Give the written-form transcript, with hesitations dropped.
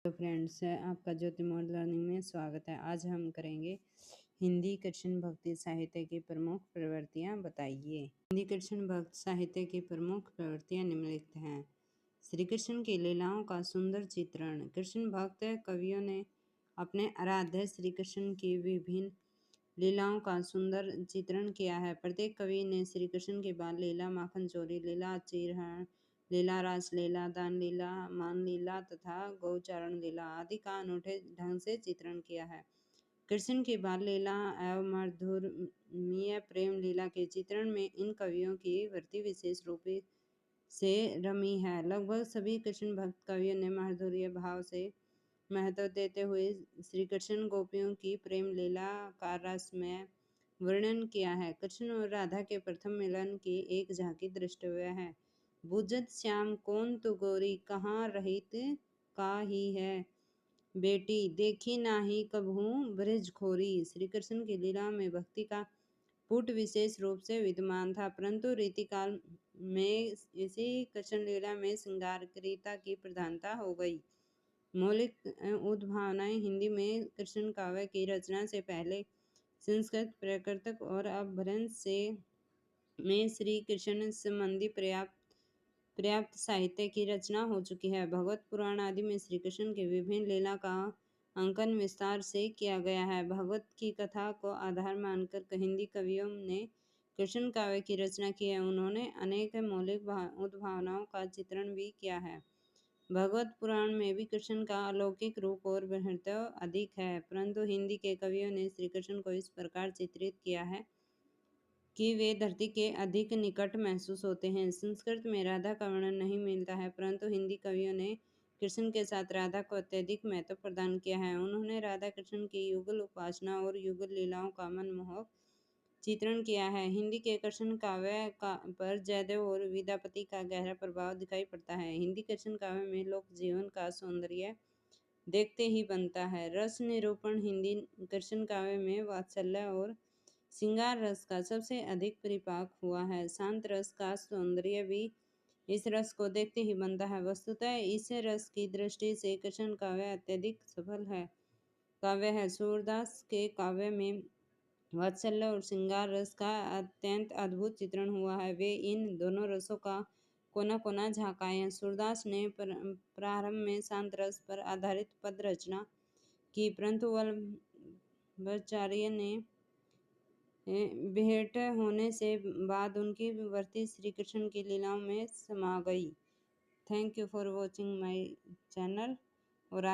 तो फ्रेंड्स, आपका ज्योति mode learning में स्वागत है। आज हम करेंगे हिंदी कृष्ण भक्ति साहित्य की प्रमुख प्रवृत्तियां बताइए। हिंदी कृष्ण भक्ति साहित्य की प्रमुख प्रवृत्तियां निम्नलिखित हैं। श्री कृष्ण की लीलाओं का सुंदर चित्रण। कृष्ण भक्त कवियों ने अपने आराध्य श्री कृष्ण की विभिन्न लीलाओं का सुंदर चित्रण किया है। प्रत्येक कवि ने श्री कृष्ण की बाल लीला, माखन चोरी लीला, चीरहरण लीला, रास लीला, दान लीला, मान लीला तथा गौचारण लीला आदि का अनूठे ढंग से चित्रण किया है। कृष्ण की बाल लीला एवं मधुरमीय प्रेम लीला के चित्रण में इन कवियों की वृत्ति विशेष रूप से रमी है। लगभग सभी कृष्ण भक्त कवियों ने माधुर्य भाव से महत्व देते हुए श्री कृष्ण गोपियों की प्रेम लीला का रसमय वर्णन किया है। कृष्ण और राधा के प्रथम मिलन की एक झांकी दृष्टव्य है। बुझत श्याम कौन तू गोरी, कहाँ रहित का ही है बेटी, देखी नाही कभू ब्रज खोरी। श्री कृष्ण की लीला में भक्ति का पुट विशेष रूप से विद्यमान था, परंतु रीतिकाल में इसी कृष्ण लीला में श्रृंगार क्रियता की प्रधानता हो गई। मौलिक उद्भावनाएं। हिंदी में कृष्ण काव्य की रचना से पहले संस्कृत प्रकृतक और अपभ्रंश से में श्री कृष्ण संबंधी पर्याप्त साहित्य की रचना हो चुकी है। भगवत पुराण आदि में श्री कृष्ण के विभिन्न लीला का अंकन विस्तार से किया गया है। भगवत की कथा को आधार मानकर हिंदी कवियों ने कृष्ण काव्य की रचना की है। उन्होंने अनेक मौलिक उद्भावनाओं का चित्रण भी किया है। भगवत पुराण में भी कृष्ण का अलौकिक रूप और महत्व अधिक है, परंतु हिंदी के कवियों ने श्री कृष्ण को इस प्रकार चित्रित किया है कि वे धरती के अधिक निकट महसूस होते हैं। संस्कृत में राधा का वर्णन नहीं मिलता है, परंतु हिंदी कवियों ने कृष्ण के साथ राधा को अत्यधिक महत्व प्रदान किया है। उन्होंने राधा कृष्ण की युगल उपासना और युगल लीलाओं का मनमोहक चित्रण किया है। हिंदी के कृष्ण काव्य पर जयदेव और विद्यापति का गहरा प्रभाव दिखाई पड़ता है। हिंदी कृष्ण काव्य में लोक जीवन का सौंदर्य देखते ही बनता है। रस निरूपण। हिंदी कृष्ण काव्य में वात्सल्य और श्रृंगार रस का सबसे अधिक परिपाक हुआ है। शांत रस का सौंदर्य भी इस रस को देखते ही बनता है। वस्तुतः इस रस की दृष्टि से कृष्ण काव्य अत्यधिक सफल है काव्य है। सूरदास के काव्य में वात्सल्य और श्रृंगार रस का अत्यंत अद्भुत चित्रण हुआ है। वे इन दोनों रसों का कोना कोना झांकाए हैं। सूरदास ने प्रारंभ में शांत रस पर आधारित पद रचना की, परंतु वल्लभाचार्य ने भेंट होने से बाद उनकी वृत्ति श्री कृष्ण की लीलाओं में समा गई। Thank you for watching my channel. और